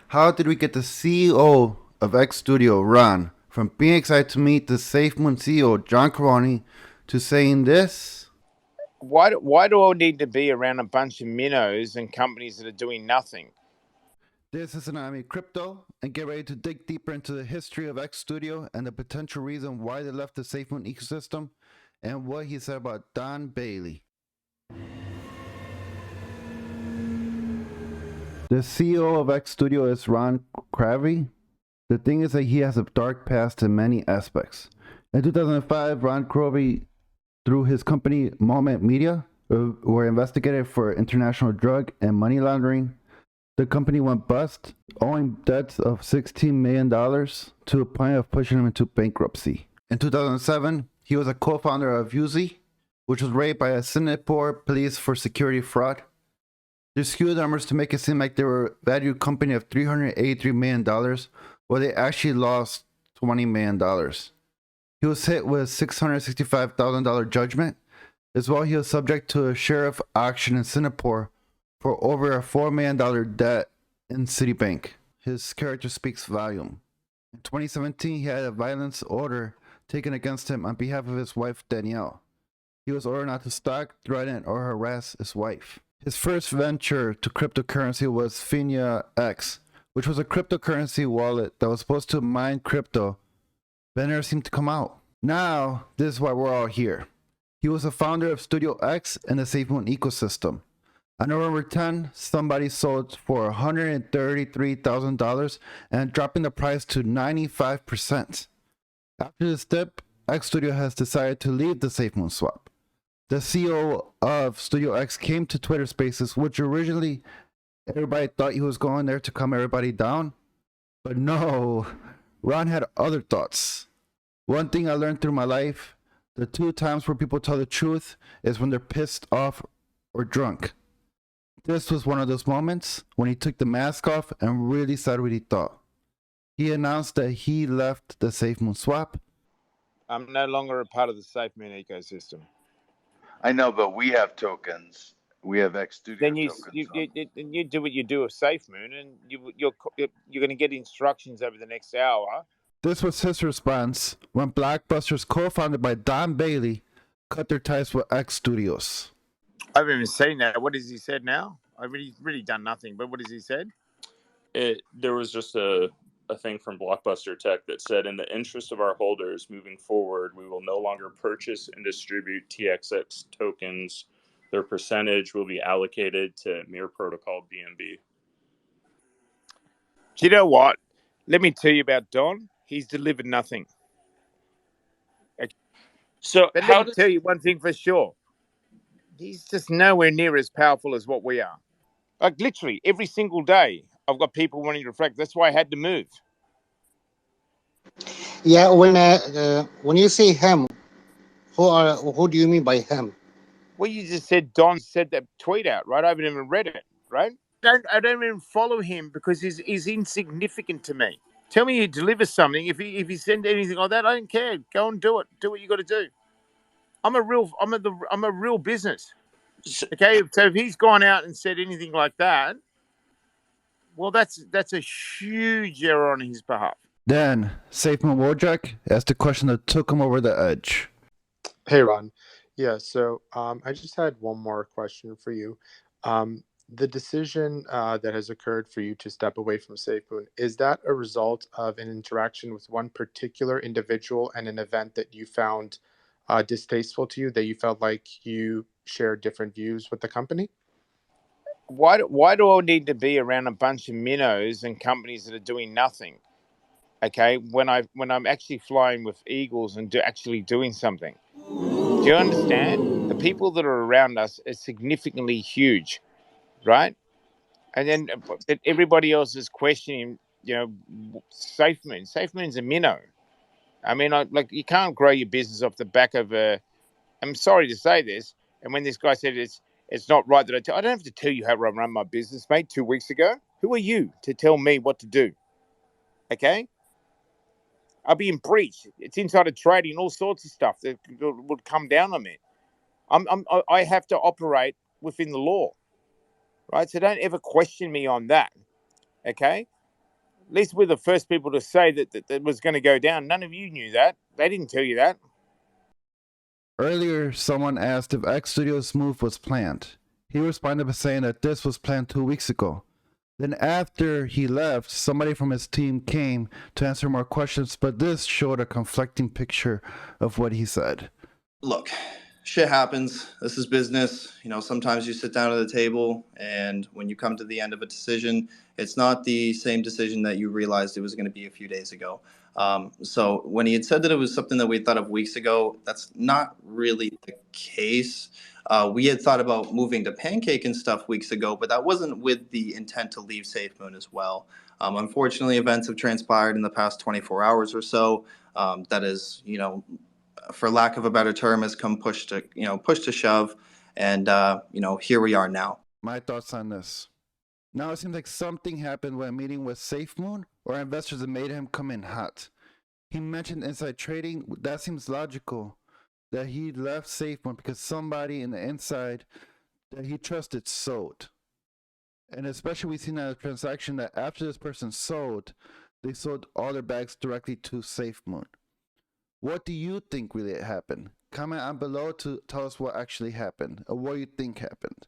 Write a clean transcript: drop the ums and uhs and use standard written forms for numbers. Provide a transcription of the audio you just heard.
How did we get the CEO of X Studio, Ron, from being excited to meet the SafeMoon CEO, John Caroni, to saying this? Why do I need to be around a bunch of minnows and companies that are doing nothing? This is Anami Crypto, and get ready to dig deeper into the history of X Studio and the potential reason why they left the SafeMoon ecosystem, and what he said about Don Bailey. The CEO of X Studio is Ron Cravy. The thing is that he has a dark past in many aspects. In 2005, Ron Cravy, through his company Moment Media, were investigated for international drug and money laundering. The company went bust, owing debts of $16 million to a point of pushing him into bankruptcy. In 2007, he was a co-founder of Uzi, which was raided by a Singapore police for security fraud. They skewed numbers to make it seem like they were a valued company of $383 million, while they actually lost $20 million. He was hit with a $665,000 judgment. As well, he was subject to a sheriff auction in Singapore for over a $4 million debt in Citibank. His character speaks volume. In 2017, he had a violence order taken against him on behalf of his wife, Danielle. He was ordered not to stalk, threaten, or harass his wife. His first venture to cryptocurrency was Finia X, which was a cryptocurrency wallet that was supposed to mine crypto, but it never seemed to come out. Now, this is why we're all here. He was a founder of Studio X and the SafeMoon ecosystem. On November 10, somebody sold for $133,000 and dropping the price to 95%. After this dip, X Studio has decided to leave the SafeMoon swap. The CEO of Studio X came to Twitter Spaces, which originally everybody thought he was going there to calm everybody down. But no, Ron had other thoughts. One thing I learned through my life, the two times where people tell the truth is when they're pissed off or drunk. This was one of those moments when he took the mask off and really said what he thought. He announced that he left the SafeMoon swap. I'm no longer a part of the SafeMoon ecosystem. I know, but we have tokens. We have X Studio Then tokens. you do what you do with SafeMoon, and you're going to get instructions over the next hour. This was his response when Blockbusters, co-founded by Don Bailey, cut their ties with X Studios. I haven't even seen that. What has he said now? I've really done nothing. But what has he said? There was just a thing from Blockbuster Tech that said, in the interest of our holders moving forward, we will no longer purchase and distribute TXX tokens. Their percentage will be allocated to Mir Protocol BNB. Do you know what? Let me tell you about Don. He's delivered nothing. So but let me tell you one thing for sure. He's just nowhere near as powerful as what we are. Like literally every single day, I've got people wanting to reflect. That's why I had to move. Yeah, when you say him, who do you mean by him? Well, you just said Don said that tweet out, right? I haven't even read it, right? I don't even follow him because he's insignificant to me. Tell me he delivers something. If he sends anything like that, I don't care. Go and do it. Do what you got to do. I'm a real business. Okay, so if he's gone out and said anything like that, well, that's a huge error on his behalf. Then, SafeMoon Wojak asked the question that took him over the edge. Hey, Ron. Yeah, so I just had one more question for you. The decision that has occurred for you to step away from SafeMoon, is that a result of an interaction with one particular individual and an event that you found distasteful to you, that you felt like you shared different views with the company? Why do I need to be around a bunch of minnows and companies that are doing nothing? Okay, when I'm actually flying with eagles and actually doing something. Do you understand? The people that are around us are significantly huge, right? And then everybody else is questioning, SafeMoon. SafeMoon's a minnow. I mean, you can't grow your business off the back of a. I'm sorry to say this, and when this guy said it's not right that I don't have to tell you how to run my business, mate. 2 weeks ago, who are you to tell me what to do? Okay. I'll be in breach. It's insider trading, all sorts of stuff that would come down on me. I have to operate within the law, right? So don't ever question me on that, okay? At least we're the first people to say that was going to go down. None of you knew that. They didn't tell you that. Earlier, someone asked if X Studios' move was planned. He responded by saying that this was planned 2 weeks ago. Then after he left, somebody from his team came to answer more questions, but this showed a conflicting picture of what he said. Look, shit happens. This is business. You know, sometimes you sit down at the table, and when you come to the end of a decision, it's not the same decision that you realized it was going to be a few days ago. So when he had said that it was something that we thought of weeks ago, that's not really the case. We had thought about moving to Pancake and stuff weeks ago, but that wasn't with the intent to leave SafeMoon as well. Unfortunately, events have transpired in the past 24 hours or so. That is, you know, for lack of a better term, has come push to shove, and you know, here we are now. My thoughts on this. Now it seems like something happened when meeting with SafeMoon, or investors that made him come in hot. He mentioned inside trading. That seems logical, that he left SafeMoon because somebody in the inside that he trusted sold. And especially we've seen that a transaction that after this person sold, they sold all their bags directly to SafeMoon. What do you think really happened? Comment on below to tell us what actually happened or what you think happened.